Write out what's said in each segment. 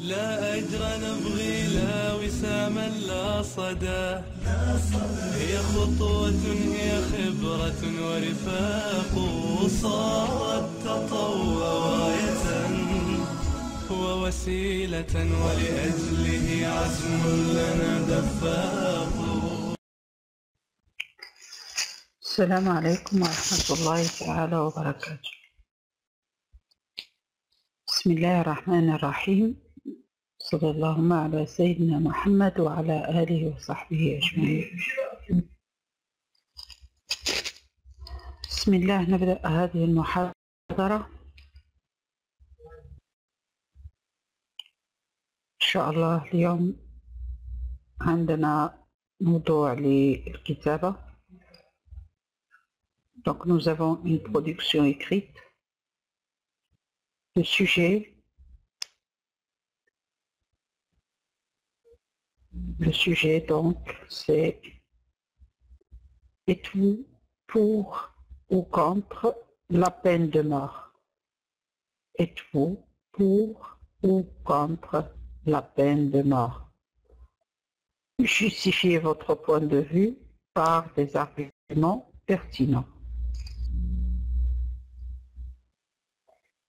لا أجر نبغي لا وساما لا صدى، هي خطوة هي خبرة ورفاق، صارت تطوع راية ووسيلة ولأجله عزم لنا دفاق. السلام عليكم ورحمة الله تعالى وبركاته. بسم الله الرحمن الرحيم. صلى اللهم على سيدنا محمد وعلى آله وصحبه أجمعين. بسم الله، نبدأ هذه المحاضرة إن شاء الله. اليوم عندنا موضوع للكتابة. Donc nous avons une production écrite. Le sujet donc c'est: êtes-vous pour ou contre la peine de mort? Êtes-vous pour ou contre la peine de mort? Justifiez votre point de vue par des arguments pertinents.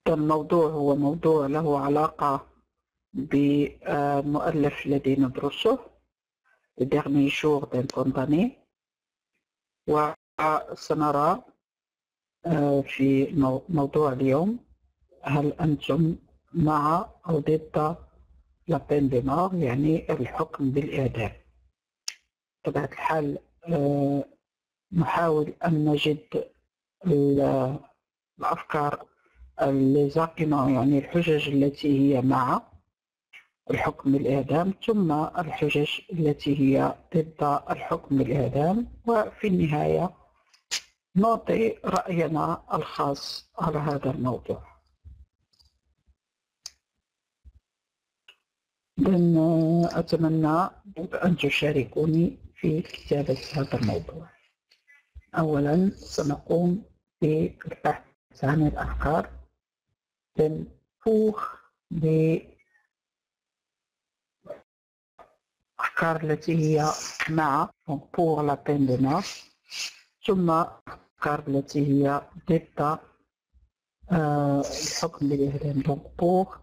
الموضوع هو موضوع له علاقة بمؤلف الذي ندرسه Le dernier jour d'un condamné. وسنرى في موضوع اليوم هل أنتم مع أو ضد la peine de mort، يعني الحكم بالإعدام. بطبيعة الحال نحاول أن نجد الأفكار يعني الحجج التي هي مع الحكم بالإعدام، ثم الحجج التي هي ضد الحكم بالإعدام، وفي النهاية نعطي رأينا الخاص على هذا الموضوع. أتمنى أن تشاركوني في كتابة هذا الموضوع. أولا سنقوم بالبحث عن الأفكار pour الأفكار التي هي مع pour la peine de mort، ثم الأفكار التي هي ضد الحكم بالإعدام، donc pour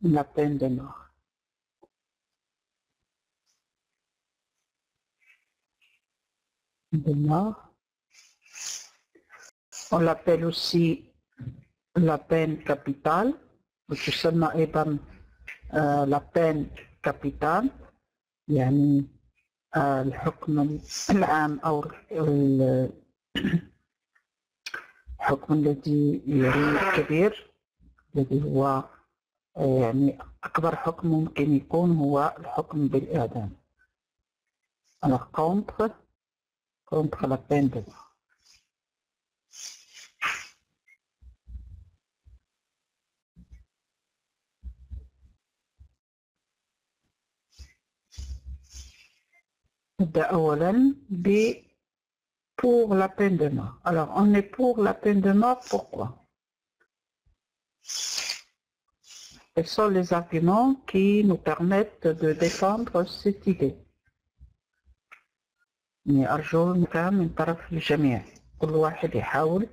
la peine de mort. On l'appelle aussi la peine capitale، وتسمى أيضا la peine capitale، يعني الحكم العام أو الحكم الذي الكبير، الذي هو يعني أكبر حكم ممكن يكون هو الحكم بالإعدام. Alors contre la peine de mort. أولا pour la peine de mort. Alors on est pour la peine de mort, pourquoi? Quels sont les arguments qui nous permettent de défendre cette idée? أرجو المكان من طرف الجميع، كل واحد يحاول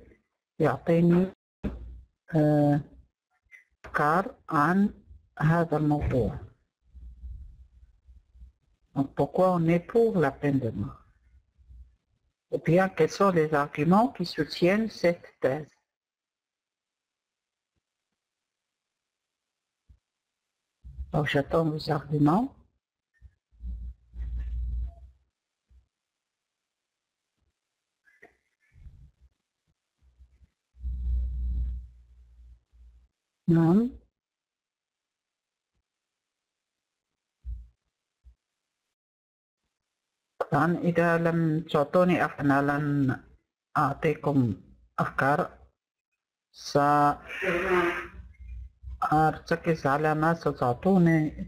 يعطيني أفكار عن هذا الموضوع. Donc pourquoi on est pour la peine de mort? Ou bien quels sont les arguments qui soutiennent cette thèse? Donc j'attends les arguments. Non. طبعا إذا لم تعطوني أنا لن أعطيكم أفكار، سأرتكز على ما ستعطونني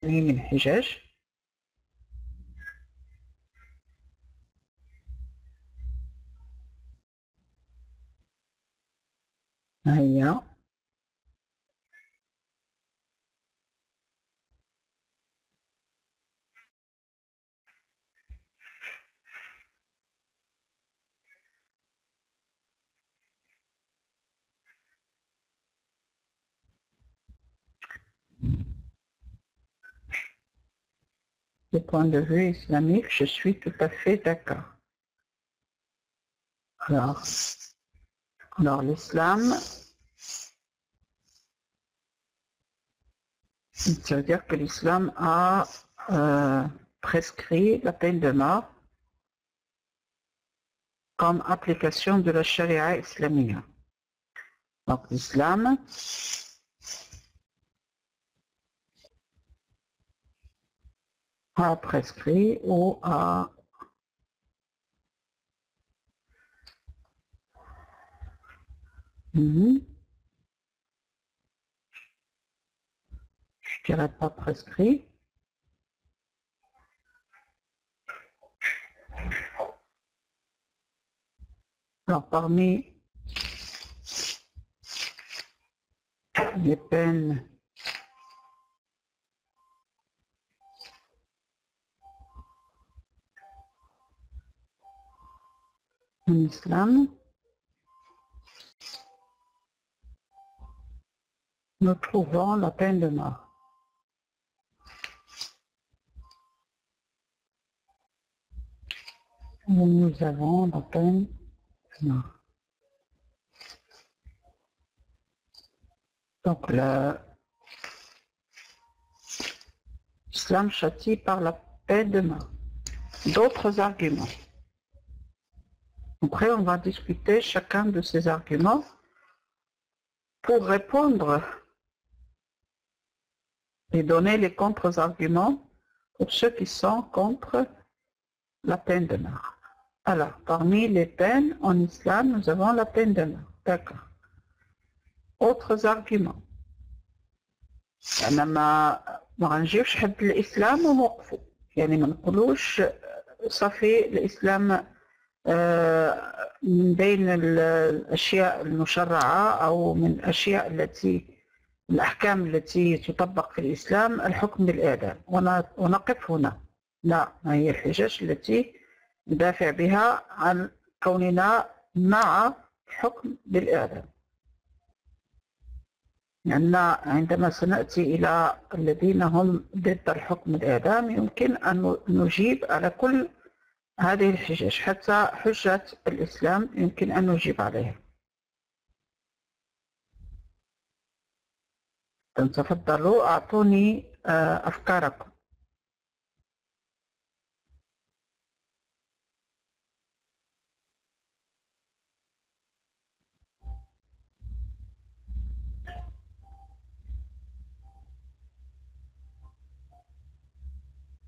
من حجج. هيا point de vue islamique, je suis tout à fait d'accord. Alors l'islam, ça veut dire que l'islam a prescrit la peine de mort comme application de la charia islamique. Donc l'islam a prescrit ou a je dirais pas prescrit. Alors parmi les peines en islam, nous trouvons la peine de mort. Nous avons la peine de mort. Donc l'islam châtie par la peine de mort. D'autres arguments. Après, on va discuter chacun de ces arguments pour répondre et donner les contre-arguments pour ceux qui sont contre la peine de mort. Alors, parmi les peines en islam, nous avons la peine de mort. D'accord. Autres arguments. أنا ما غنجيوش حد الإسلام ونوقفوا، يعني ما نقولوش صافي الإسلام من بين الأشياء المشرعة أو من الأشياء الأحكام التي تطبق في الإسلام الحكم بالإعدام ونقف هنا. لا، ما هي الحجج التي ندافع بها عن كوننا مع الحكم بالإعدام. لأن عندما سنأتي إلى الذين هم ضد الحكم الإعدام يمكن أن نجيب على كل هذه الحجج، حتى حجة الإسلام يمكن أن نجيب عليها. تفضلوا أعطوني أفكاركم.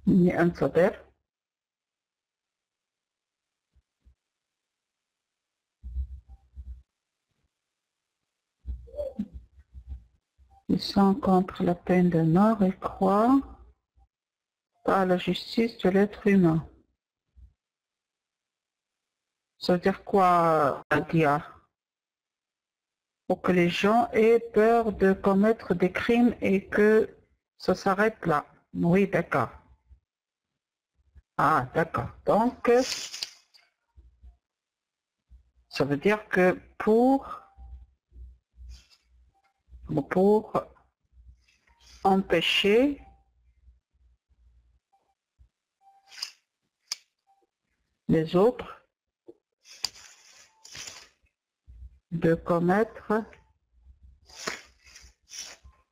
إني أنتظر. Ils sont contre la peine de mort et croient pas à la justice de l'être humain. Ça veut dire quoi, Adia? Pour que les gens aient peur de commettre des crimes et que ça s'arrête là. Oui, d'accord. Ah, d'accord. Donc, ça veut dire que pour empêcher les autres de commettre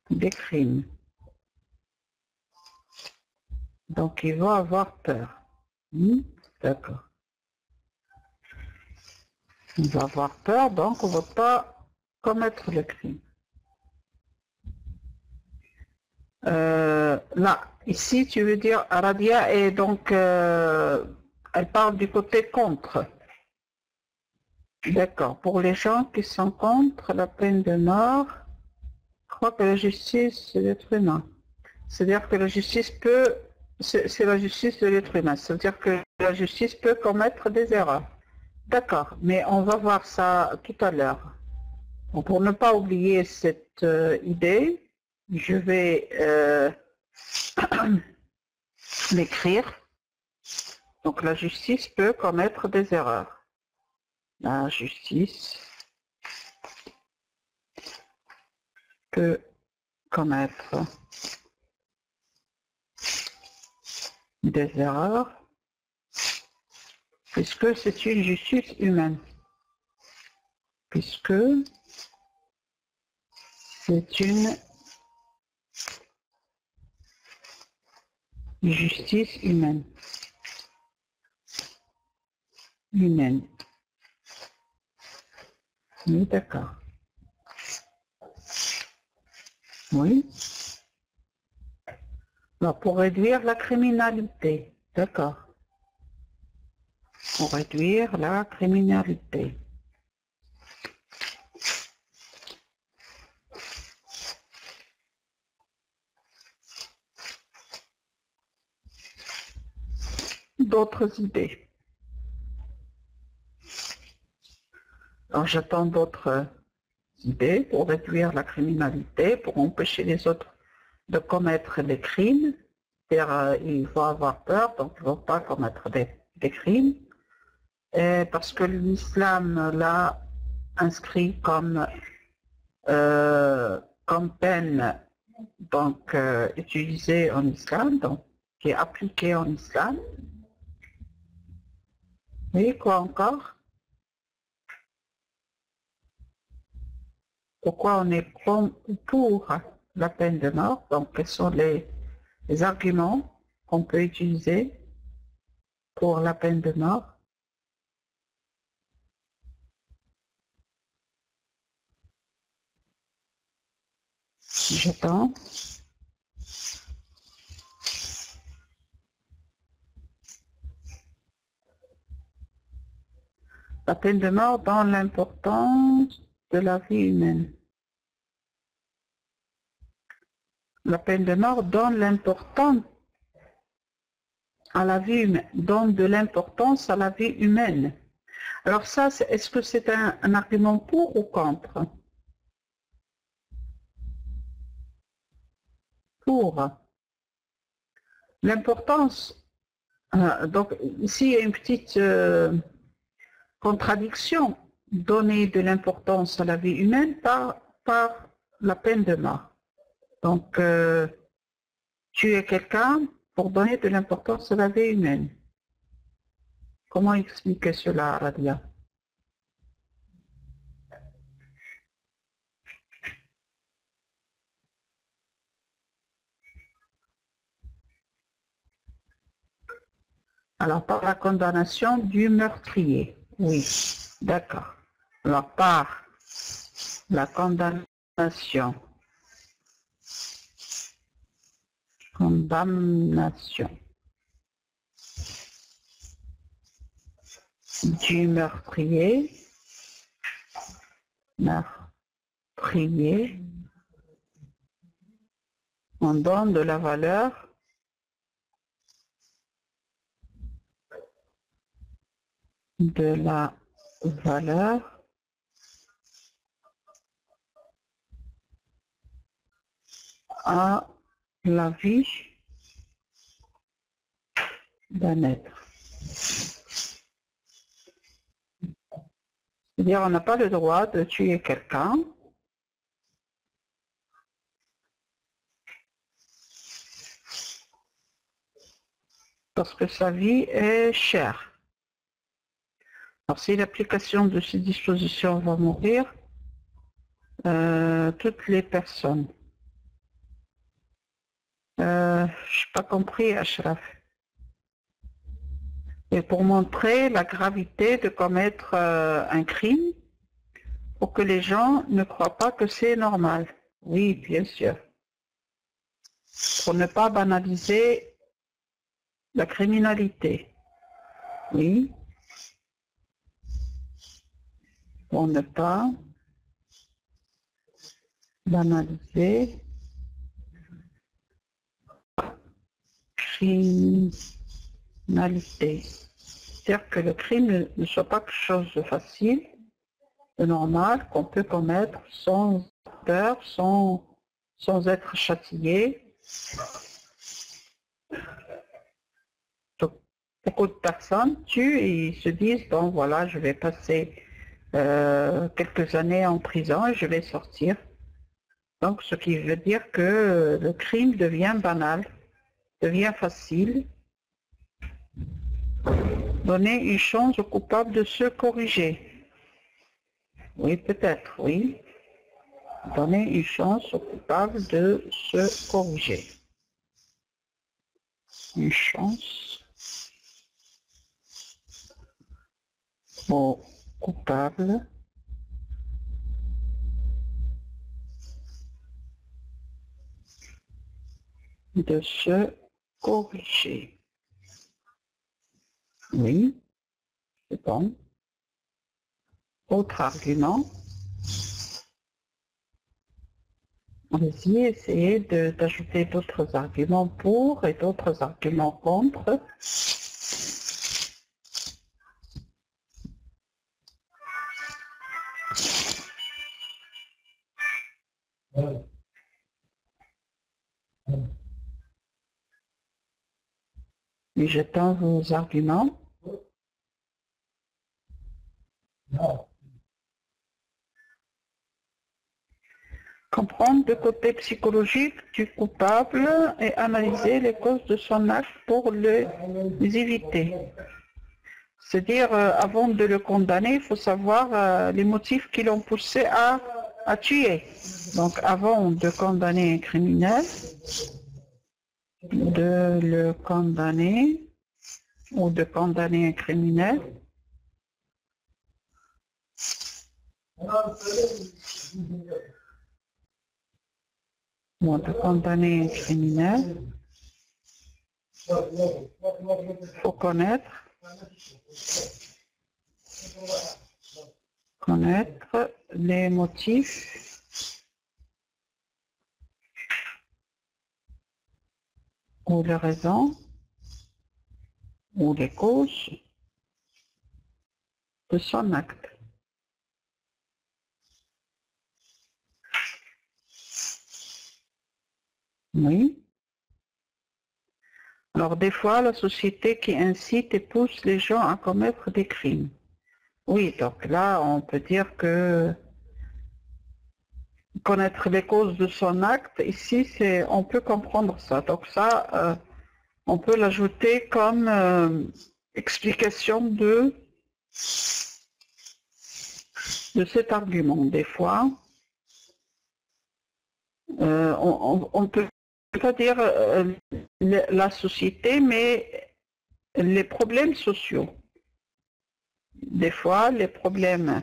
des crimes. Donc, ils vont avoir peur. D'accord. On va avoir peur, donc on ne va pas commettre le crime. Là, ici, tu veux dire Aradia, et donc elle parle du côté contre. D'accord. Pour les gens qui sont contre la peine de mort, je crois que la justice, c'est l'être humain. C'est-à-dire que la justice peut, c'est la justice de l'être humain. C'est-à-dire que la justice peut commettre des erreurs. D'accord, mais on va voir ça tout à l'heure. Pour ne pas oublier cette idée, je vais l'écrire. Donc la justice peut commettre des erreurs. La justice peut commettre des erreurs, puisque c'est une justice humaine. Puisque c'est une justice humaine. Humaine. Oui, d'accord. Oui. Alors, pour réduire la criminalité. D'accord. Pour réduire la criminalité. D'autres idées. Alors, j'attends d'autres idées pour réduire la criminalité, pour empêcher les autres de commettre des crimes. C'est-à-dire, ils vont avoir peur, donc ils ne vont pas commettre des crimes. Et parce que l'islam l'a inscrit comme peine donc utilisée en islam, donc qui est appliquée en islam. Oui, quoi encore? Pourquoi on est pour la peine de mort? Donc, quels sont les arguments qu'on peut utiliser pour la peine de mort? J'attends. La peine de mort dans l'importance de la vie humaine. La peine de mort donne l'importance à la vie humaine, donne de l'importance à la vie humaine. Alors ça, est-ce que c'est un argument pour ou contre? Pour. L'importance. Donc ici, il y a une petite contradiction. Donner de l'importance à la vie humaine par la peine de mort. Donc, tuer quelqu'un pour donner de l'importance à la vie humaine. Comment expliquer cela, Radia? Alors, par la condamnation du meurtrier. Oui, d'accord. Alors, par la condamnation du meurtrier, on donne de la valeur à la vie d'un être. C'est-à-dire, on n'a pas le droit de tuer quelqu'un parce que sa vie est chère. Alors, si l'application de ces dispositions va mourir, toutes les personnes. Je n'ai pas compris, Ashraf. Et pour montrer la gravité de commettre un crime, pour que les gens ne croient pas que c'est normal. Oui, bien sûr. Pour ne pas banaliser la criminalité. Oui. Pour ne pas banaliser la criminalité. C'est-à-dire que le crime ne soit pas quelque chose de facile, de normal, qu'on peut commettre sans peur, sans être châtié. Donc, beaucoup de personnes tuent et ils se disent, bon voilà, je vais passer quelques années en prison et je vais sortir. Donc, ce qui veut dire que le crime devient banal, devient facile, Donner une chance au coupable de se corriger. Oui, peut-être, oui. Donner une chance au coupable de se corriger. Une chance au coupable de se corriger. Oui, c'est bon. Autre argument. Allez-y, essayez d'ajouter d'autres arguments pour et d'autres arguments contre. Et j'attends vos arguments. Comprendre le côté psychologique du coupable et analyser les causes de son acte pour les éviter. C'est-à-dire, avant de le condamner, il faut savoir les motifs qui l'ont poussé à tuer. Donc, avant de condamner un criminel, de le condamner ou de condamner un criminel, ou de condamner un criminel, il faut connaître les motifs ou les raisons ou les causes de son acte. Oui. Alors, des fois, la société qui incite et pousse les gens à commettre des crimes. Oui, donc là, on peut dire que connaître les causes de son acte, ici, on peut comprendre ça. Donc ça, on peut l'ajouter comme explication de cet argument. Des fois, on peut pas dire la société, mais les problèmes sociaux. Des fois, les problèmes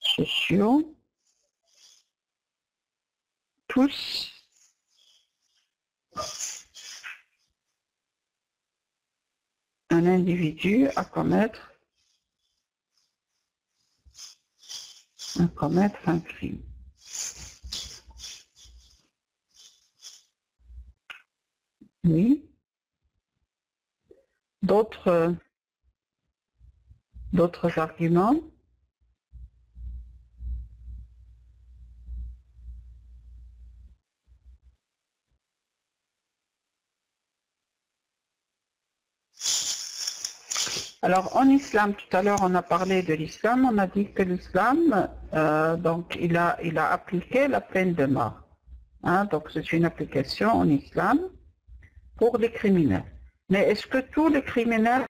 sociaux poussent un individu à commettre un crime. Oui. D'autres arguments? Alors, en islam, tout à l'heure, on a parlé de l'islam, on a dit que l'islam, donc, il a appliqué la peine de mort. Hein, donc, c'est une application en islam pour les criminels. Mais est-ce que tous les criminels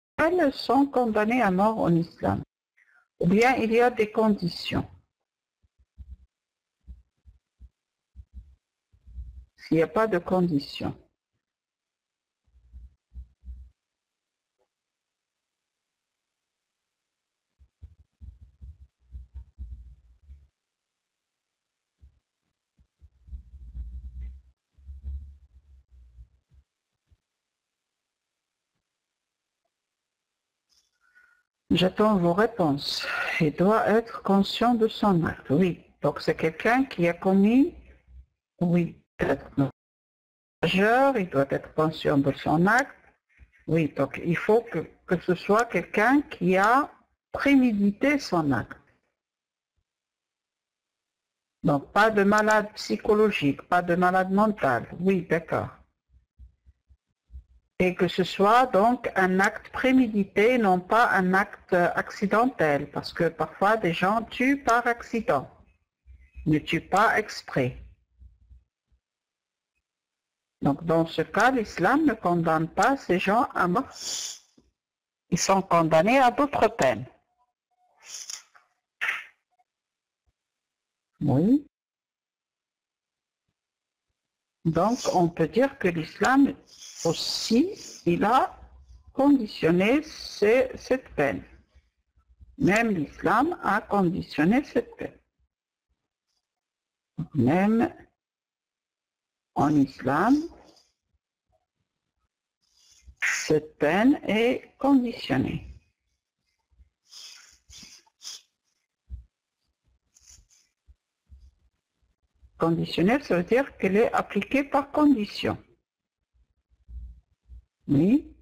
sont condamnés à mort en islam? Ou bien il y a des conditions? S'il n'y a pas de conditions. J'attends vos réponses. Il doit être conscient de son acte. Oui. Donc c'est quelqu'un qui a commis, oui, peut-être majeur, il doit être conscient de son acte. Oui, donc il faut que ce soit quelqu'un qui a prémédité son acte. Donc pas de malade psychologique, pas de malade mental. Oui, d'accord. Et que ce soit donc un acte prémédité, non pas un acte accidentel, parce que parfois des gens tuent par accident, ne tuent pas exprès. Donc, dans ce cas, l'islam ne condamne pas ces gens à mort. Ils sont condamnés à d'autres peines. Oui. Donc, on peut dire que l'islam aussi, il a conditionné cette peine. Même l'islam a conditionné cette peine. Même en islam, cette peine est conditionnée. Conditionnelle, ça veut dire qu'elle est appliquée par condition. Oui.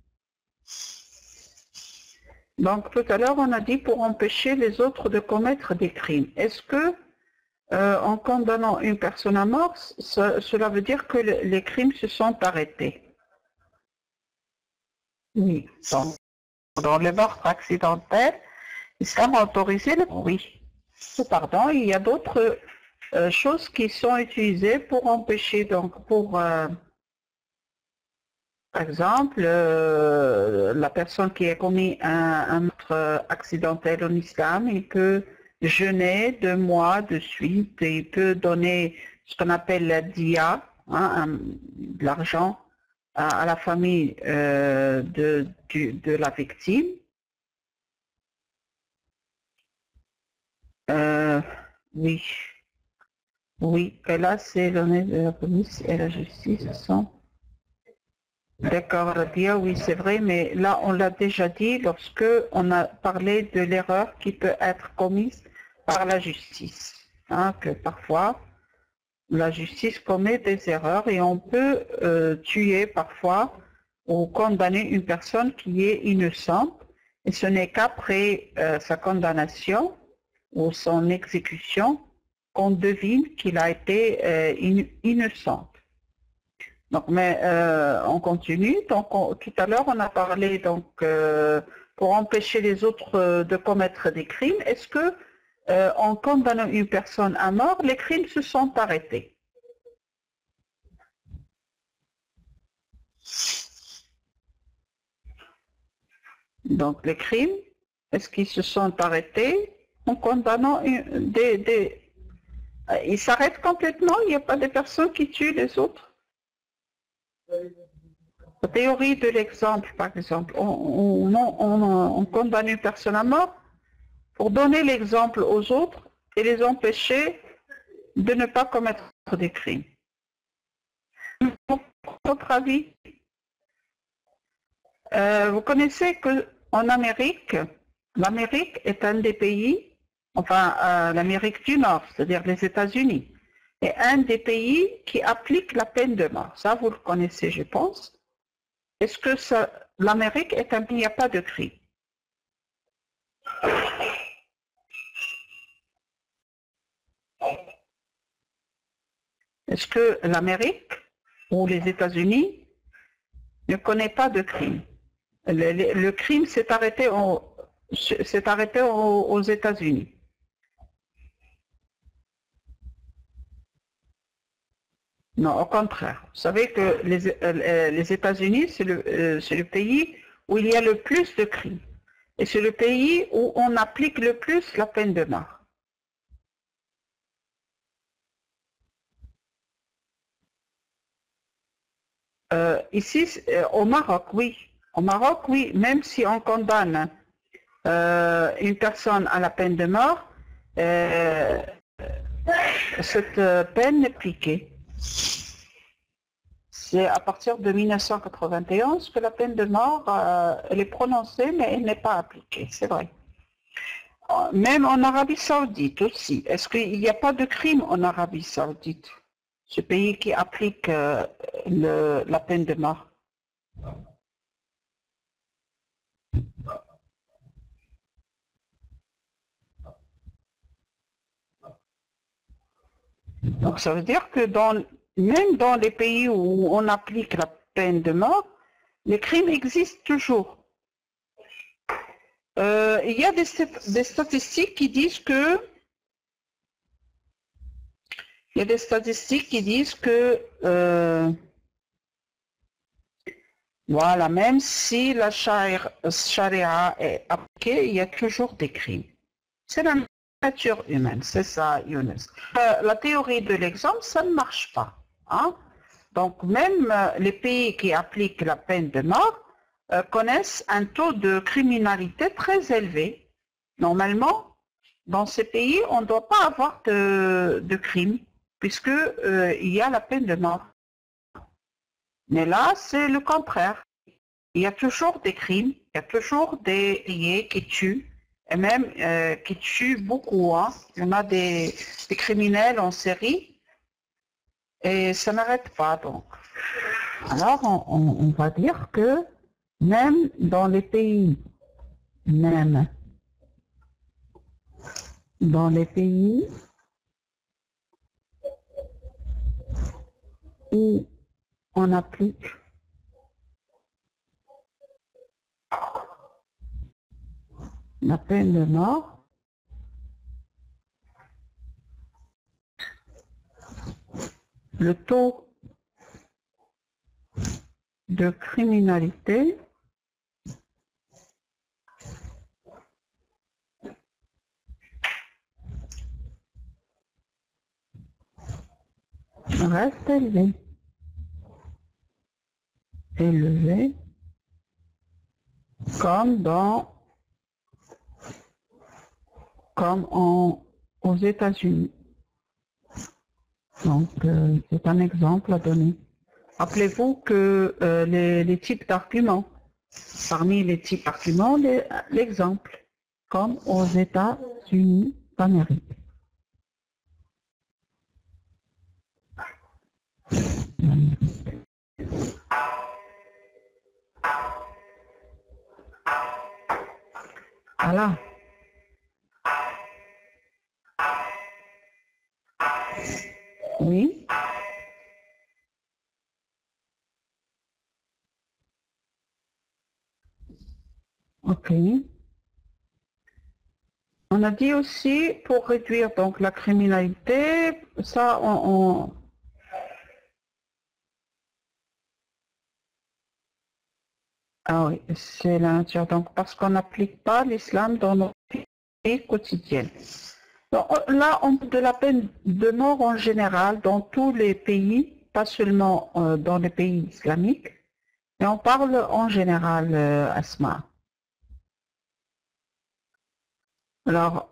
Donc tout à l'heure, on a dit pour empêcher les autres de commettre des crimes. Est-ce que en condamnant une personne à mort, cela veut dire que les crimes se sont arrêtés? Oui. Donc, dans les meurtres accidentels, l'islam a autorisé le oui. Pardon, il y a d'autres choses qui sont utilisées pour empêcher, donc pour, par exemple, la personne qui a commis un meurtre accidentel en islam, il peut jeûner 2 mois de suite et il peut donner ce qu'on appelle la dia, hein, de l'argent à la famille de la victime. Oui. Oui, et là c'est l'honneur de la police et la justice sont... D'accord, bien, oui, c'est vrai, mais là on l'a déjà dit lorsque on a parlé de l'erreur qui peut être commise par la justice, hein, que parfois la justice commet des erreurs et on peut tuer parfois ou condamner une personne qui est innocente, et ce n'est qu'après sa condamnation ou son exécution qu'on devine qu'il a été innocent. Donc, mais on continue. Donc, tout à l'heure, on a parlé donc pour empêcher les autres de commettre des crimes. Est-ce que en condamnant une personne à mort, les crimes se sont arrêtés? Donc, les crimes, est-ce qu'ils se sont arrêtés en condamnant ils s'arrêtent complètement? Il n'y a pas de personnes qui tuent les autres? La théorie de l'exemple, par exemple, on condamne une personne à mort pour donner l'exemple aux autres et les empêcher de ne pas commettre des crimes. Pour votre avis, vous connaissez qu'en Amérique, l'Amérique est un des pays, enfin l'Amérique du Nord, c'est-à-dire les États-Unis, est un des pays qui applique la peine de mort. Ça, vous le connaissez, je pense. Est-ce que l'Amérique est un pays où il n'y a pas de crime? Est-ce que l'Amérique ou les États-Unis ne connaît pas de crime? Le crime s'est arrêté aux États-Unis. Non, au contraire. Vous savez que les États-Unis, c'est le pays où il y a le plus de crimes. Et c'est le pays où on applique le plus la peine de mort. Ici, au Maroc, oui. Au Maroc, oui, même si on condamne une personne à la peine de mort, cette peine n'est appliquée. C'est à partir de 1991 que la peine de mort elle est prononcée, mais elle n'est pas appliquée, c'est vrai. Même en Arabie Saoudite aussi. Est-ce qu'il n'y a pas de crime en Arabie Saoudite? Ce pays qui applique la peine de mort. Donc ça veut dire que même dans les pays où on applique la peine de mort, les crimes existent toujours. Il y a des statistiques qui disent que Voilà, même si la charia est appliquée, il y a toujours des crimes. C'est la nature humaine, c'est ça, Younes. La théorie de l'exemple, ça ne marche pas. Hein? Donc, même les pays qui appliquent la peine de mort connaissent un taux de criminalité très élevé. Normalement, dans ces pays, on ne doit pas avoir de crimes, puisque il y a la peine de mort. Mais là, c'est le contraire. Il y a toujours des crimes, il y a toujours des pays qui tuent, et même qui tuent beaucoup. Hein. Il y en a des criminels en série, et ça n'arrête pas. Donc. Alors, on va dire que même dans les pays, même dans les pays où on applique la peine de mort, le taux de criminalité reste élevé. Élevé comme aux États-Unis. Donc, c'est un exemple à donner. Rappelez-vous que les types d'arguments, parmi les types d'arguments, l'exemple, comme aux États-Unis d'Amérique. Voilà. Oui. Ok. On a dit aussi, pour réduire donc la criminalité, ça Ah oui, c'est la nature. Donc, parce qu'on n'applique pas l'islam dans nos vie quotidienne. Donc, là, on parle de la peine de mort en général dans tous les pays, pas seulement dans les pays islamiques, mais on parle en général, Asma. Alors,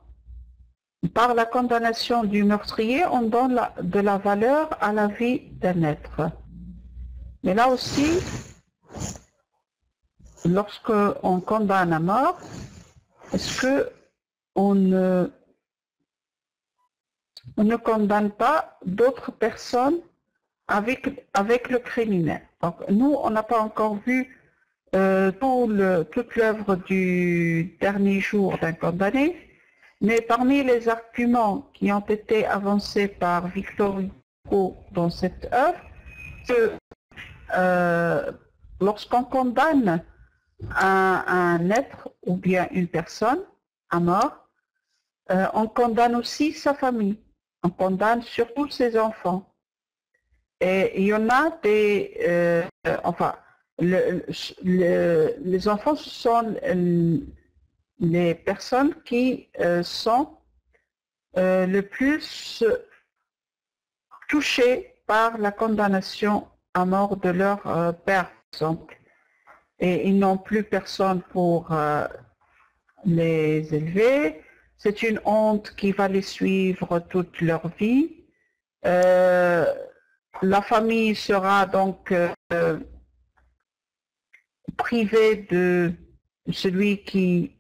par la condamnation du meurtrier, on donne de la valeur à la vie d'un être. Mais là aussi, lorsque on condamne à mort, est-ce que on ne condamne pas d'autres personnes avec le criminel? Donc, nous, on n'a pas encore vu toute l'œuvre du dernier jour d'un condamné, mais parmi les arguments qui ont été avancés par Victor Hugo dans cette œuvre, que lorsqu'on condamne un être ou bien une personne à mort, on condamne aussi sa famille, on condamne surtout ses enfants. Et il y en a des... enfin, les enfants, ce sont les personnes qui sont le plus touchées par la condamnation à mort de leur père, par exemple. Et ils n'ont plus personne pour les élever. C'est une honte qui va les suivre toute leur vie. La famille sera donc privée de celui qui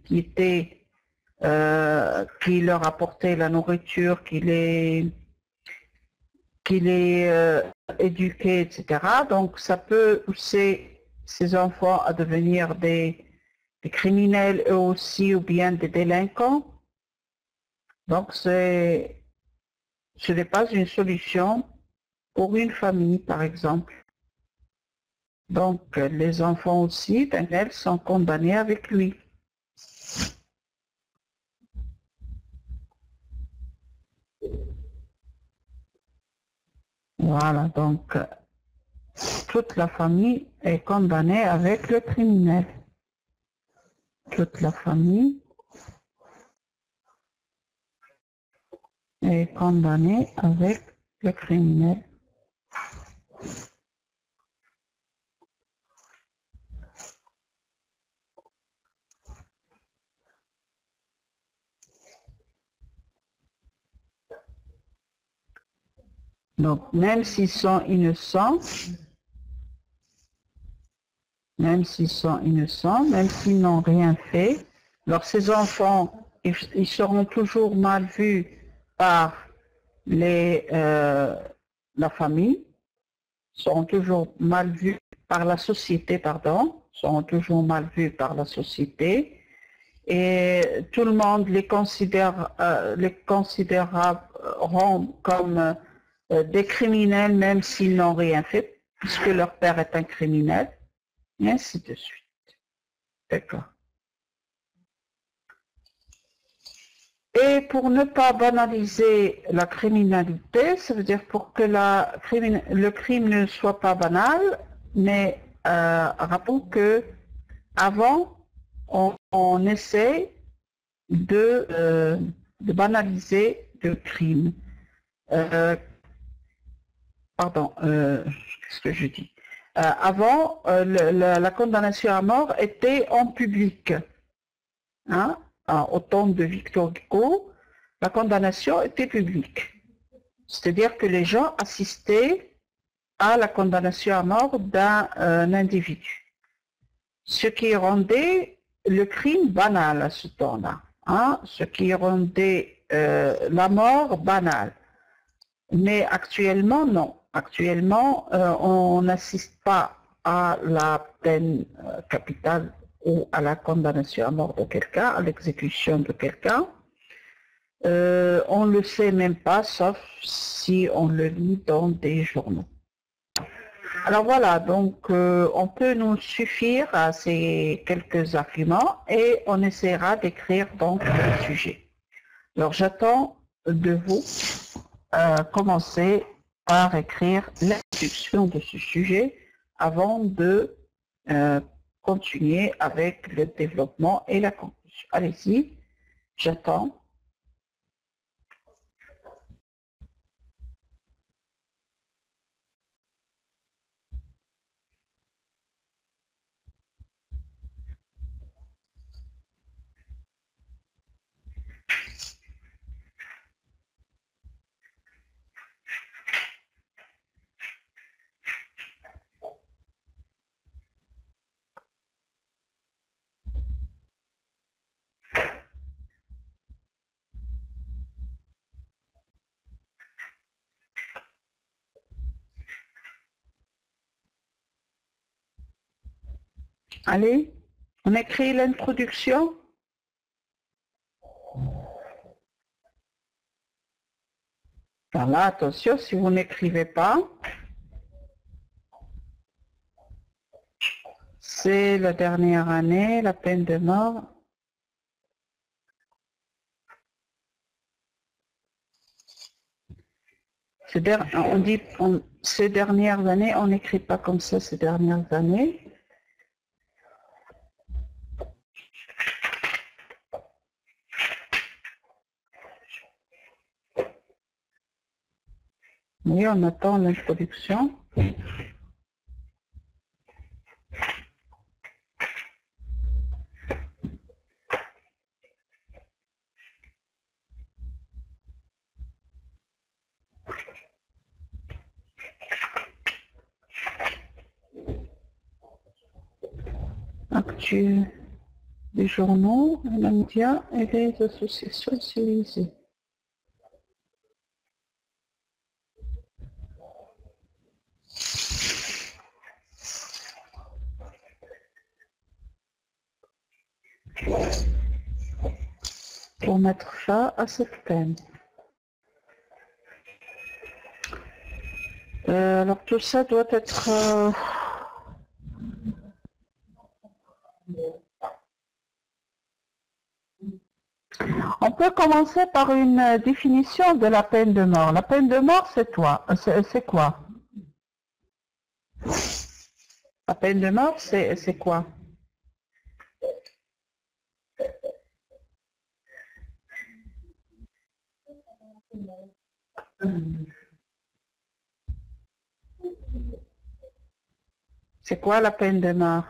leur apportait la nourriture, qui les éduquait, etc. Donc ça peut pousser ces enfants à devenir des criminels eux aussi ou bien des délinquants. Donc ce n'est pas une solution pour une famille, par exemple. Donc, les enfants aussi, elles sont condamnés avec lui. Voilà, donc, toute la famille est condamnée avec le criminel. Toute la famille est condamnée avec le criminel. Donc, même s'ils sont innocents, même s'ils n'ont rien fait, alors ces enfants, ils seront toujours mal vus par la famille, seront toujours mal vus par la société, pardon, seront toujours mal vus par la société, et tout le monde les considéreront comme des criminels, même s'ils n'ont rien fait, puisque leur père est un criminel, et ainsi de suite. D'accord. Et pour ne pas banaliser la criminalité, ça veut dire pour que le crime ne soit pas banal, mais rappelons que avant, on essaie de banaliser le crime. Qu'est-ce que je dis? Avant, la condamnation à mort était en public. Hein? Au temps de Victor Hugo, la condamnation était publique. C'est-à-dire que les gens assistaient à la condamnation à mort d'un individu. Ce qui rendait le crime banal à ce temps-là. Hein? Ce qui rendait la mort banale. Mais actuellement, non. Actuellement, on n'assiste pas à la peine capitale ou à la condamnation à mort de quelqu'un, à l'exécution de quelqu'un. On ne le sait même pas, sauf si on le lit dans des journaux. Alors voilà, donc on peut nous suffire à ces quelques arguments et on essaiera d'écrire donc le sujet. Alors j'attends de vous commencer par écrire l'introduction de ce sujet avant de continuer avec le développement et la conclusion. Allez-y, j'attends. Allez, on écrit l'introduction. Voilà, attention, si vous n'écrivez pas, c'est la dernière année, la peine de mort. On dit ces dernières années, on n'écrit pas comme ça ces dernières années. Oui, on attend l'introduction. Actu des journaux, les médias et les associations civilisées. Pour mettre fin à cette peine. Alors tout ça doit être... On peut commencer par une définition de la peine de mort. La peine de mort, c'est quoi? La peine de mort, c'est quoi? C'est quoi la peine de mort?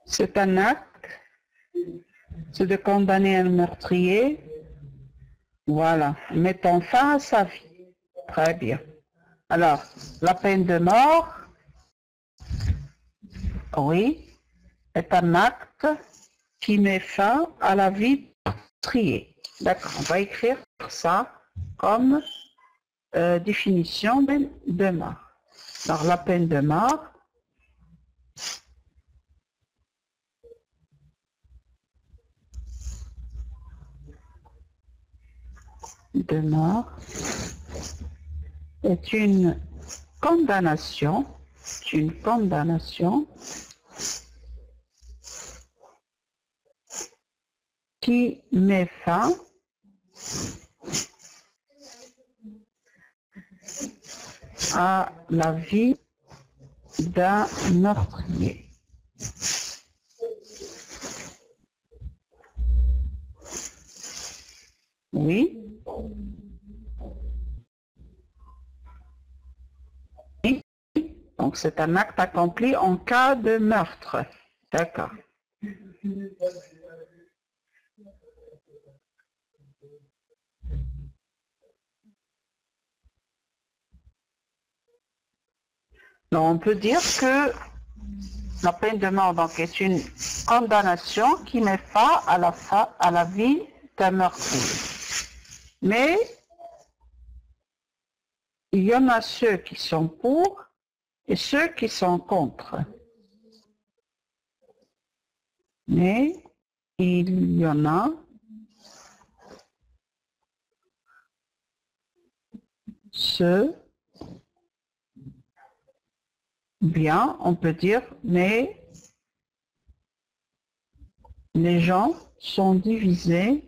C'est un acte, c'est de condamner un meurtrier, voilà, mettant fin à sa vie. Très bien. Alors, la peine de mort, oui, est un acte qui met fin à la vie du meurtrier. D'accord, on va écrire ça comme définition de mort. Alors, la peine de mort, est une condamnation qui met fin à la vie d'un meurtrier. Oui. Donc c'est un acte accompli en cas de meurtre. D'accord. Donc on peut dire que la peine de mort donc, est une condamnation qui met fin à la vie d'un meurtrier. Mais il y en a ceux qui sont pour et ceux qui sont contre. Mais il y en a ceux, bien, on peut dire, mais les gens sont divisés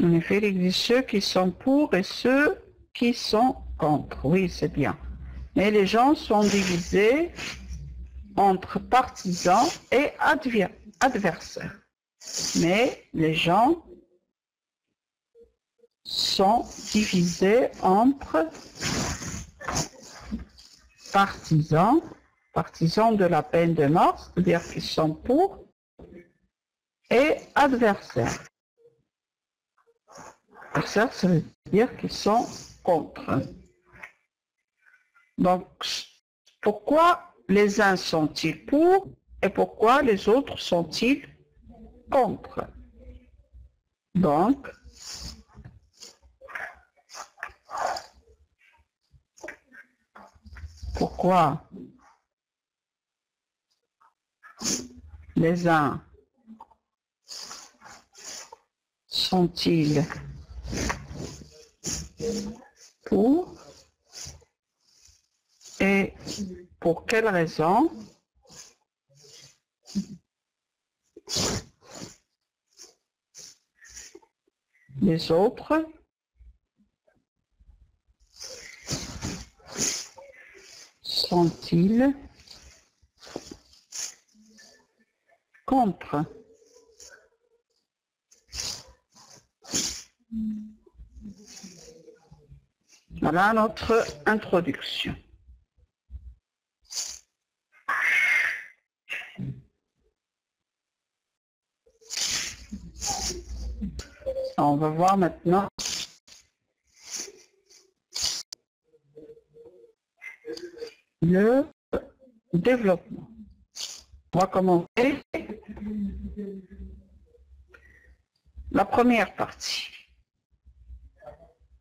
en effet, il existe ceux qui sont pour et ceux qui sont contre. Oui, c'est bien. Mais les gens sont divisés entre partisans et adversaires. Mais les gens sont divisés entre partisans de la peine de mort, c'est-à-dire qu'ils sont pour, et adversaires. Adversaires, ça veut dire qu'ils sont contre. Donc, pourquoi les uns sont-ils pour et pourquoi les autres sont-ils contre? Donc, pourquoi les uns sont-ils pour et pour quelle raison les autres sont-ils contre? Voilà notre introduction. On va voir maintenant le développement. On va commencer la première partie.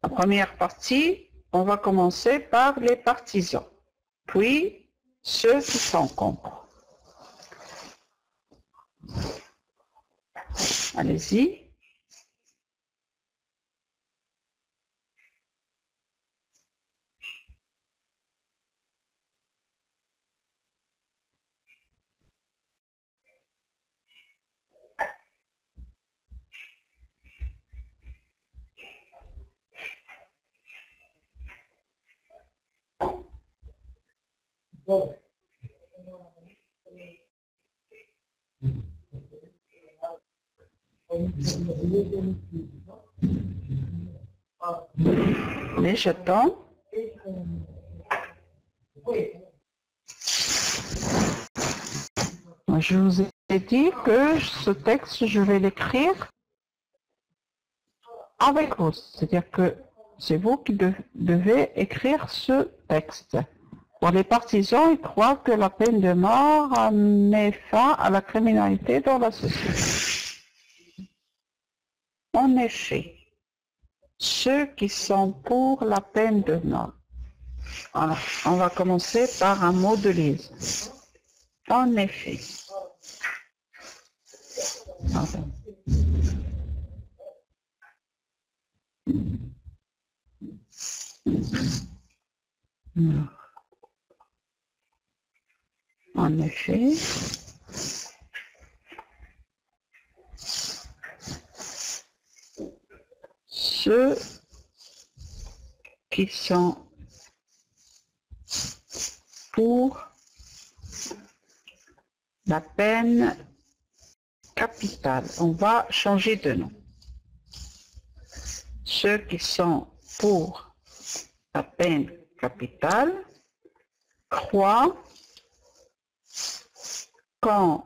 La première partie, on va commencer par les partisans, puis ceux qui s'encombrent. Allez-y. Les jetons. Je vous ai dit que ce texte, je vais l'écrire avec vous. C'est-à-dire que c'est vous qui devez écrire ce texte. Pour les partisans, ils croient que la peine de mort met fin à la criminalité dans la société. En effet, ceux qui sont pour la peine de mort. Alors, on va commencer par un mot de lise. En effet. En effet, ceux qui sont pour la peine capitale. On va changer de nom. Ceux qui sont pour la peine capitale croient quand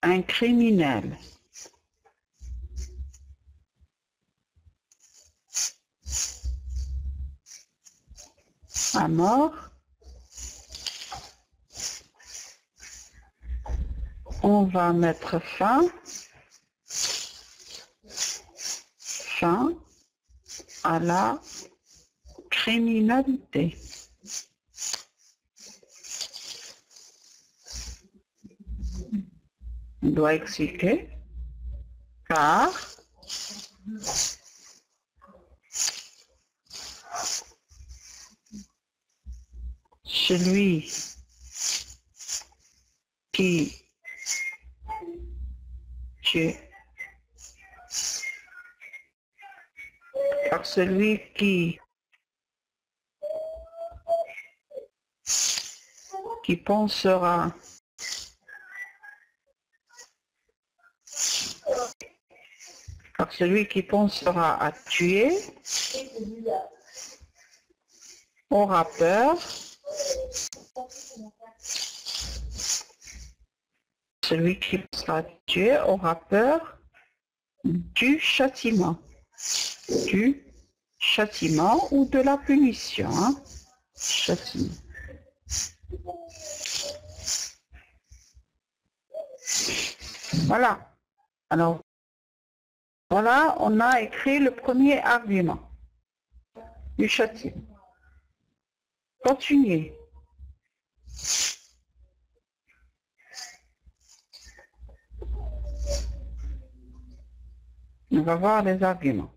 un criminel à mort, on va mettre fin à la criminalité. On doit expliquer, car celui qui tue, car celui qui pensera car celui qui pensera à tuer aura peur. Celui qui pensera à tuer aura peur du châtiment ou de la punition. Châtiment. Voilà. Alors, voilà, on a écrit le premier argument du châtiment. Continuez. On va voir les arguments.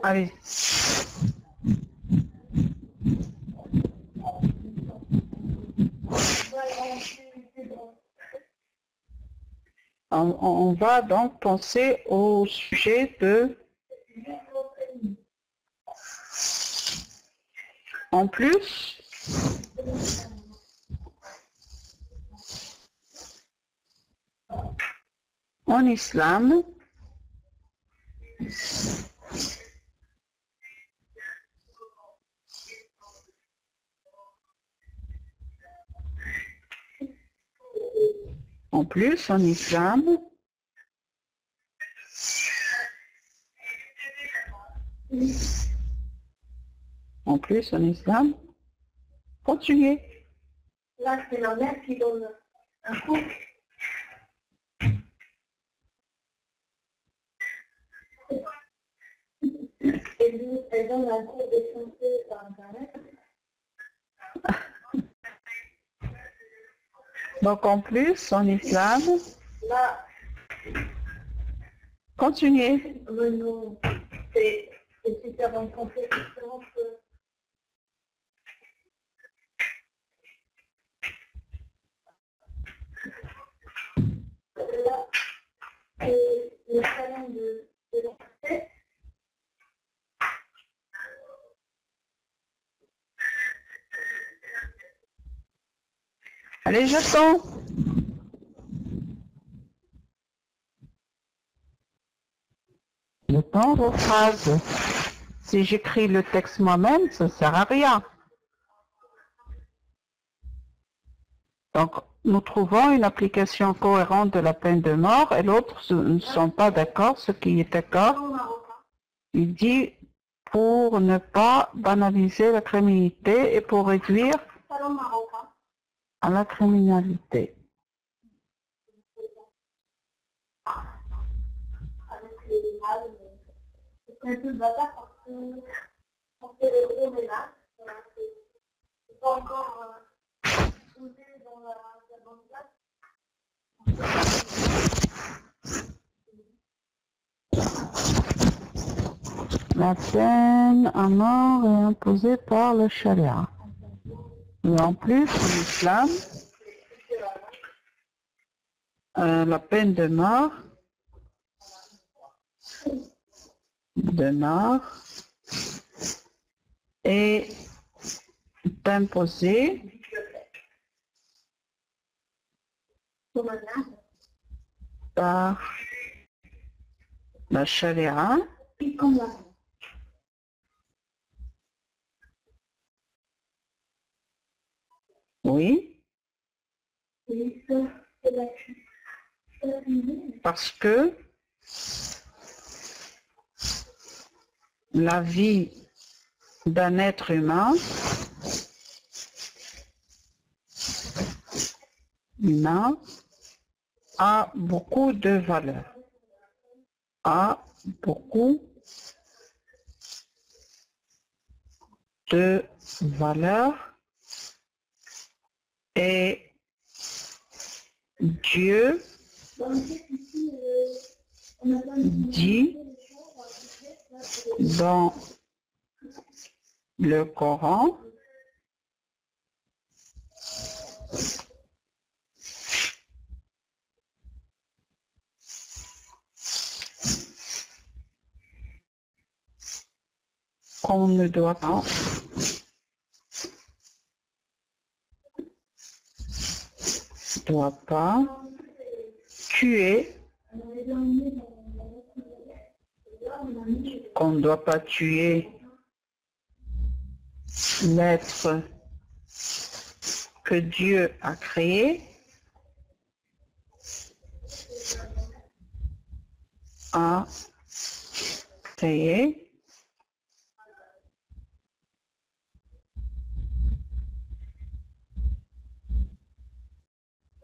Allez. On va donc penser au sujet de... En plus, en islam, En plus, en islam, continuez. Là, c'est la mère qui donne un coup. Elle donne un cours de santé par Internet. Donc en plus, en islam, Là, continuez. non, c'est super en compétition que... Là, c'est le salon de l'université. Allez, j'attends. J'attends vos phrases. Si j'écris le texte moi-même, ça ne sert à rien. Donc, nous trouvons une application cohérente de la peine de mort et l'autre ne sont pas d'accord. Ce qui est d'accord, il dit pour ne pas banaliser la criminalité et pour réduire Salon marocain. à la criminalité. Avec les mâles, c'est un peu bazar parce qu'on fait le gros ménage. C'est pas encore posé dans la bonne place. La peine à mort est imposée par le charia. Et en plus, en islam, la peine de mort est imposée par la charia. Oui, parce que la vie d'un être humain a beaucoup de valeur. A beaucoup de valeur et Dieu dit dans le Coran qu'on ne doit pas tuer, qu'on ne doit pas tuer l'être que Dieu a créé, on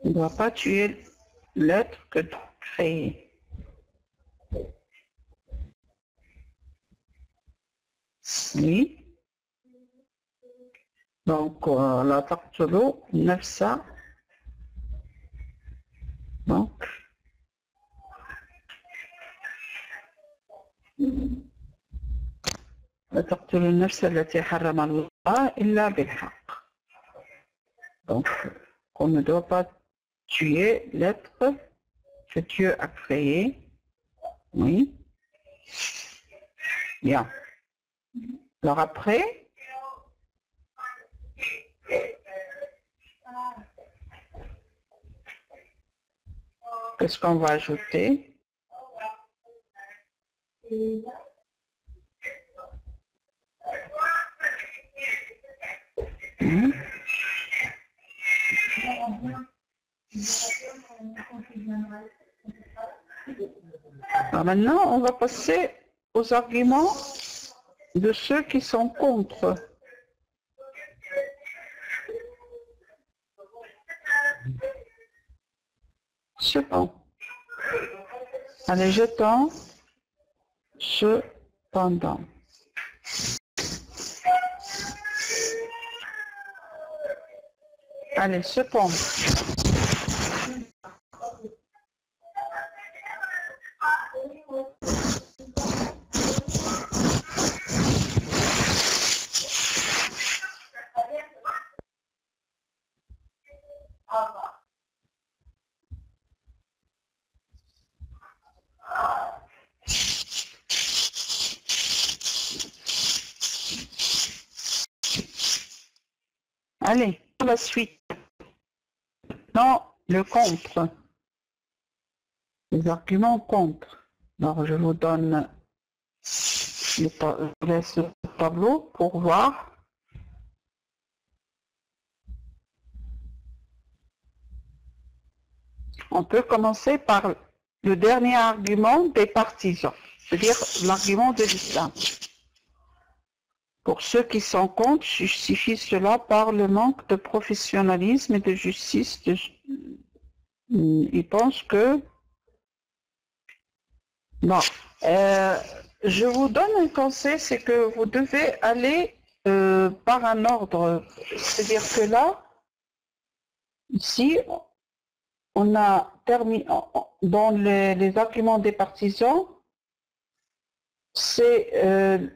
ne doit pas tuer l'être que Dieu a créé. Oui. Donc, la taqtulu nafsa. Donc, la taqtulu nafsa allati harrama Allah illa bil haqq. Donc, on ne doit pas tuer l'être que Dieu a créé. Oui. Bien. Alors après, qu'est-ce qu'on va ajouter? Alors maintenant, on va passer aux arguments de ceux qui sont contre. Cependant. Allez, jetons. Cependant. Allez, cependant. Allez, pour la suite. Non, le contre. Les arguments contre. Alors, je vous donne, je laisse le tableau pour voir. On peut commencer par le dernier argument des partisans, c'est-à-dire l'argument de l'islam. Pour ceux qui sont contre, justifient cela par le manque de professionnalisme et de justice. Ils pensent que... Non. Je vous donne un conseil, c'est que vous devez aller par un ordre. C'est-à-dire que là, ici, on a terminé dans les arguments des partisans, c'est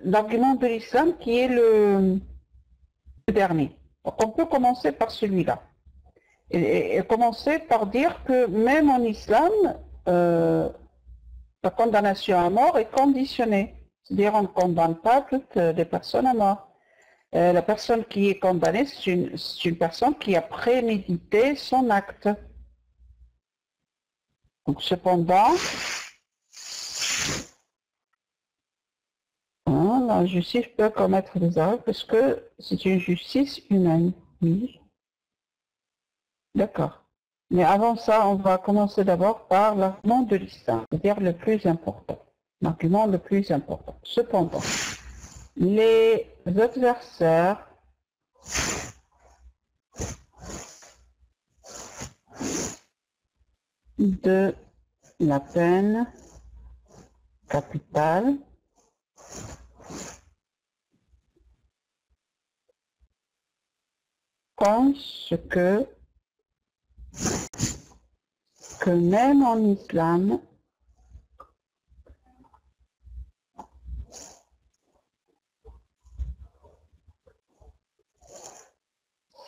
l'argument de l'islam qui est le dernier. Donc on peut commencer par celui-là. Et commencer par dire que même en islam, la condamnation à mort est conditionnée. C'est-à-dire on ne condamne pas toutes les personnes à mort. La personne qui est condamnée, c'est une personne qui a prémédité son acte. Donc cependant, la justice peut commettre des erreurs parce que c'est une justice humaine. Oui. D'accord. Mais avant ça, on va commencer d'abord par l'argument de l'islam, c'est-à-dire le plus important. L'argument le plus important. Cependant, les adversaires de la peine capitale pensent que même en islam,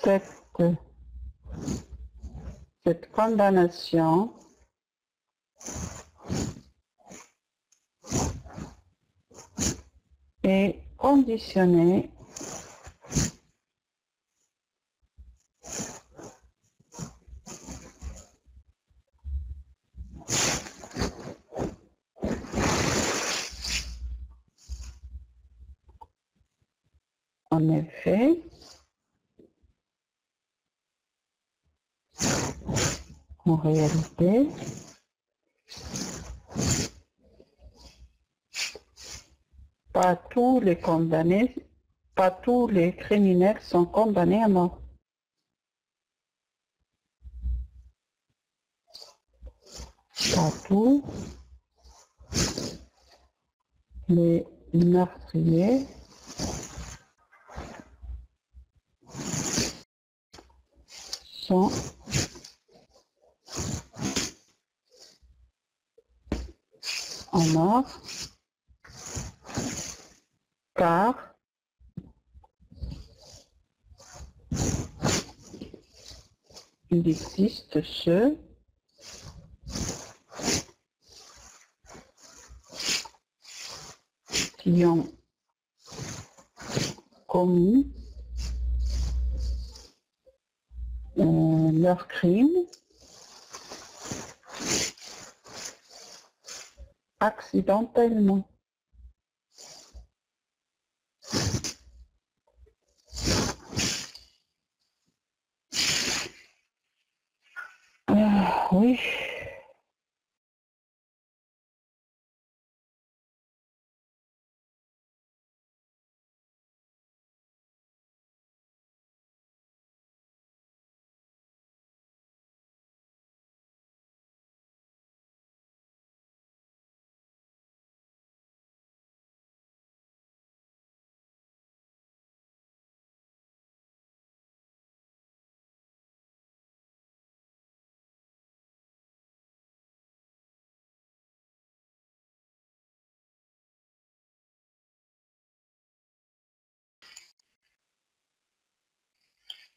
cette condamnation est conditionnée en effet en réalité pas tous les condamnés, pas tous les criminels sont condamnés à mort. Pas tous les meurtriers sont en mort car il existe ceux qui ont commis leur crime accidentellement.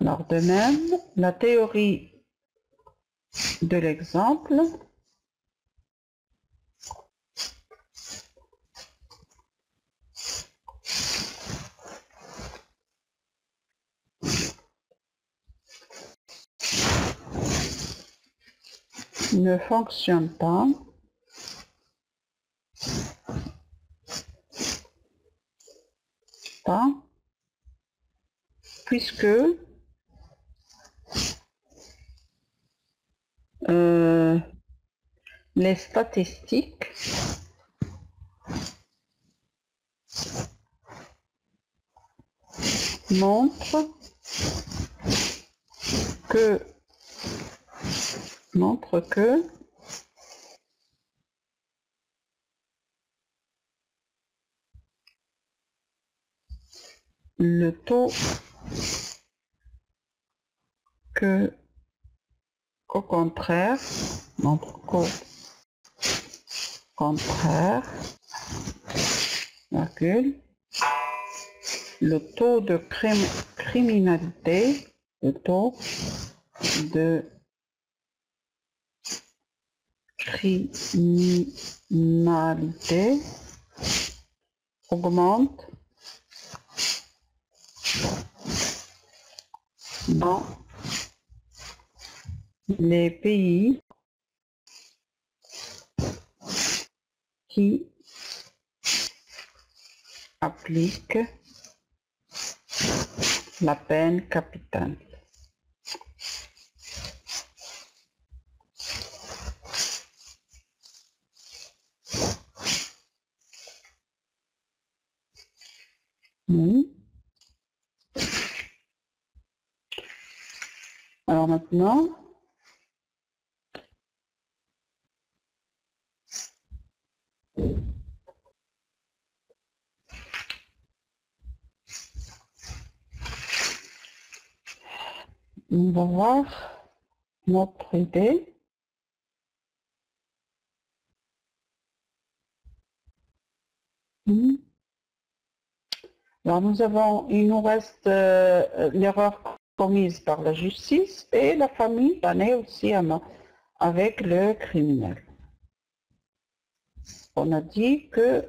Alors de même, la théorie de l'exemple ne fonctionne pas puisque les statistiques montrent que le taux au contraire, le taux de criminalité, augmente dans les pays qui appliquent la peine capitale. Alors maintenant, on va voir notre idée. Alors il nous reste l'erreur commise par la justice et la famille en est aussi avec le criminel. On a dit que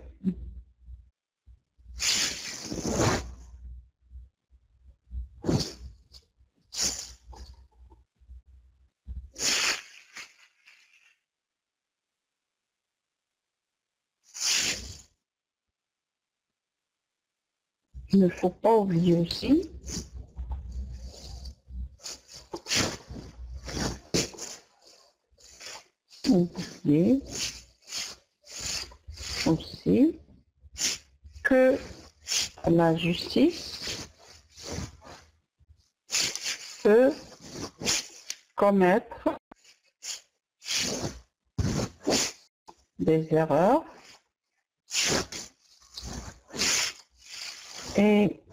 il ne faut pas oublier aussi que la justice peut commettre des erreurs et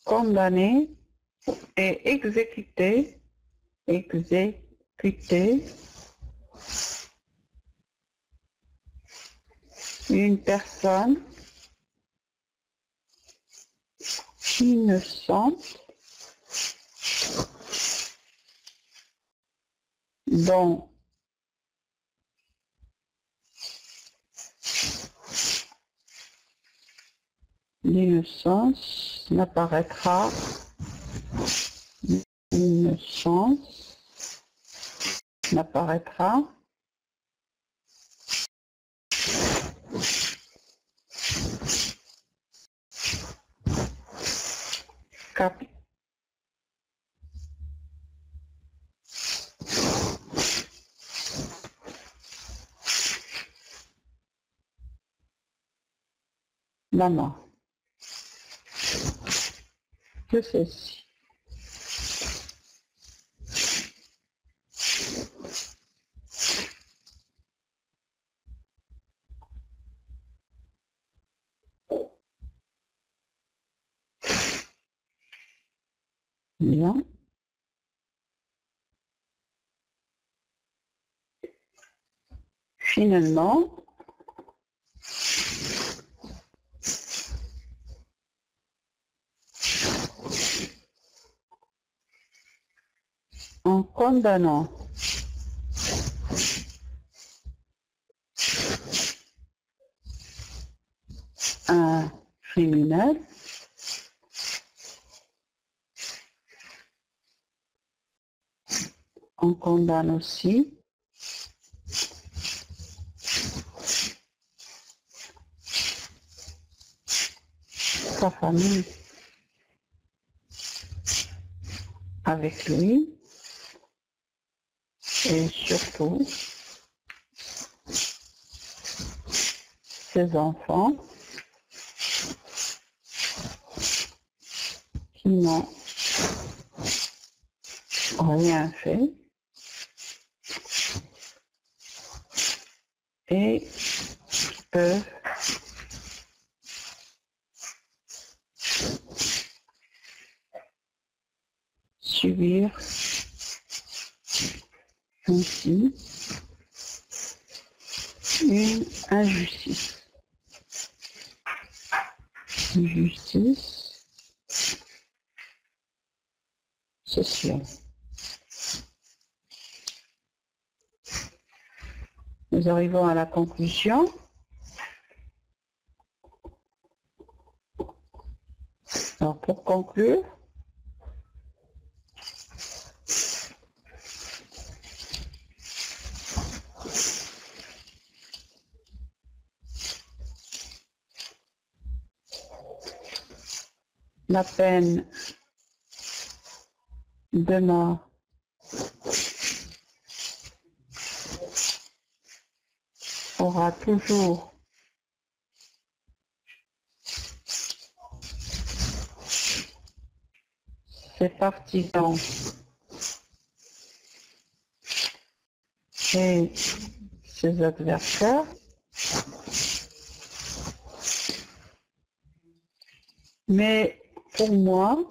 condamner et exécuter une personne innocente dont l'innocence n'apparaîtra la mort. Que ceci. Bien. Finalement, en condamnant un criminel on condamne aussi sa famille avec lui et surtout ses enfants qui n'ont rien fait et qui peuvent subir ainsi une injustice. Une justice sociale. Nous arrivons à la conclusion. Alors, pour conclure, la peine de mort aura toujours ses partisans et ses adversaires. Mais pour moi,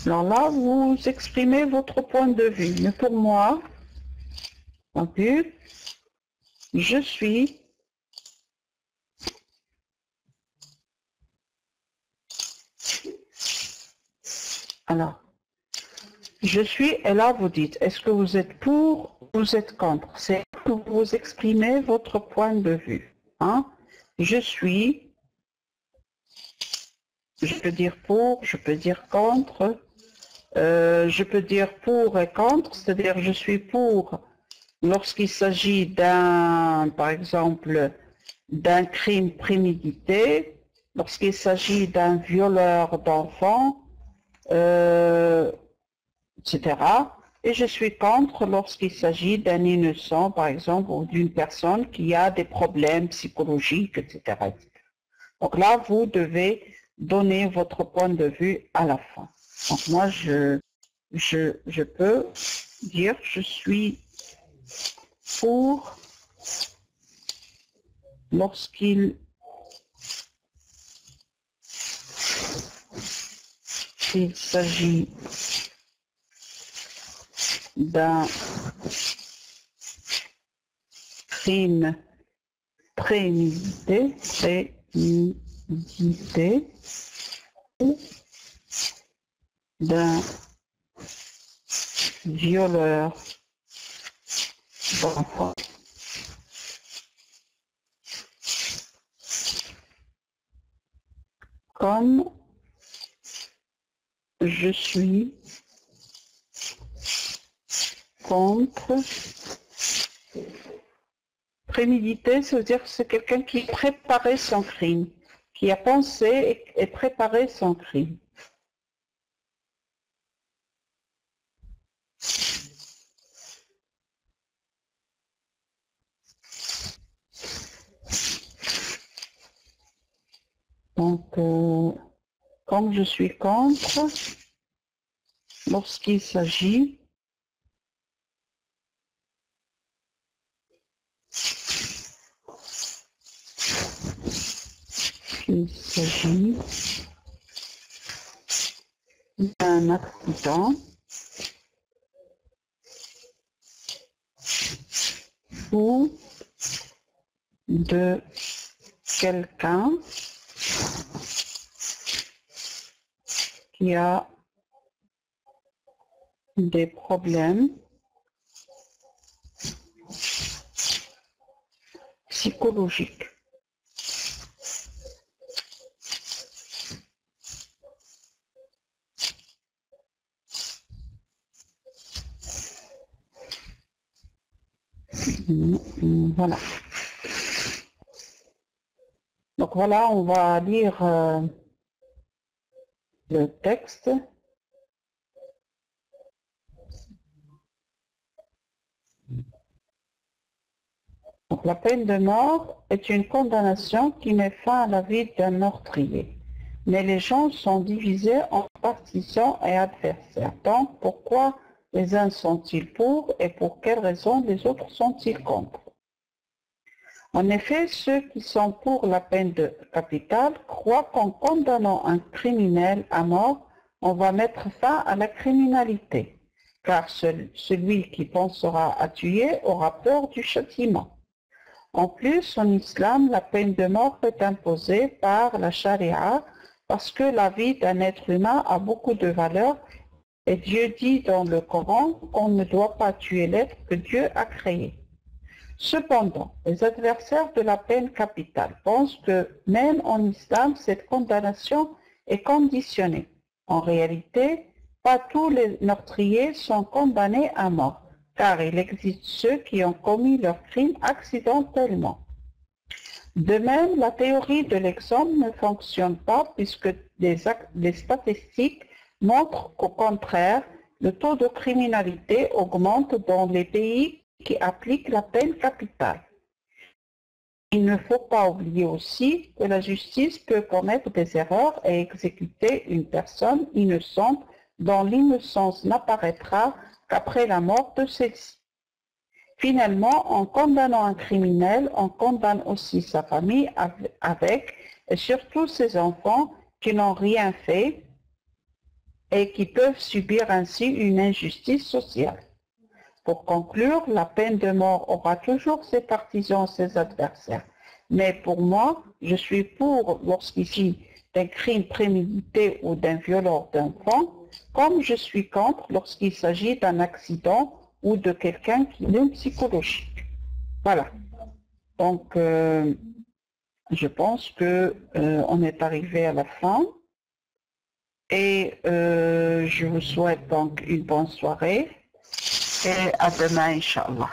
alors là, vous exprimez votre point de vue. Mais pour moi, je suis je suis, et là vous dites, est-ce que vous êtes pour ou vous êtes contre? C'est que vous exprimez votre point de vue. Hein? Je suis, je peux dire pour, je peux dire contre, je peux dire pour et contre, c'est-à-dire je suis pour lorsqu'il s'agit d'un, par exemple, d'un crime prémédité, lorsqu'il s'agit d'un violeur d'enfants, etc. Et je suis contre lorsqu'il s'agit d'un innocent, par exemple, ou d'une personne qui a des problèmes psychologiques, etc. Donc là, vous devez donner votre point de vue à la fin. Donc moi, je peux dire je suis pour lorsqu'il s'agit d'un crime prémédité, d'un violeur d'enfants. Comme je suis contre prémédité, ça veut dire que c'est quelqu'un qui préparait son crime, qui a pensé et préparé son crime. Donc, comme je suis contre, lorsqu'il s'agit d'un accident ou de quelqu'un qui a des problèmes psychologiques. Voilà. Donc voilà, on va lire le texte. Donc la peine de mort est une condamnation qui met fin à la vie d'un meurtrier. Mais les gens sont divisés en partisans et adversaires. Donc pourquoi les uns sont-ils pour et pour quelles raisons les autres sont-ils contre? En effet, ceux qui sont pour la peine capitale croient qu'en condamnant un criminel à mort, on va mettre fin à la criminalité, car celui qui pensera à tuer aura peur du châtiment. En plus, en islam, la peine de mort est imposée par la charia parce que la vie d'un être humain a beaucoup de valeur et Dieu dit dans le Coran qu'on ne doit pas tuer l'être que Dieu a créé. Cependant, les adversaires de la peine capitale pensent que même en islam, cette condamnation est conditionnée. En réalité, pas tous les meurtriers sont condamnés à mort, car il existe ceux qui ont commis leur crime accidentellement. De même, la théorie de l'exemple ne fonctionne pas puisque les statistiques montrent qu'au contraire, le taux de criminalité augmente dans les pays qui appliquent la peine capitale. Il ne faut pas oublier aussi que la justice peut commettre des erreurs et exécuter une personne innocente dont l'innocence n'apparaîtra qu'après la mort de celle-ci. Finalement, en condamnant un criminel, on condamne aussi sa famille avec, et surtout ses enfants qui n'ont rien fait et qui peuvent subir ainsi une injustice sociale. Pour conclure, la peine de mort aura toujours ses partisans, ses adversaires. Mais pour moi, je suis pour lorsqu'il s'agit d'un crime prémédité ou d'un viol d'enfant, comme je suis contre lorsqu'il s'agit d'un accident ou de quelqu'un qui est psychologique. Voilà. Donc, je pense que on est arrivé à la fin. Et je vous souhaite donc une bonne soirée et à demain, Inch'Allah.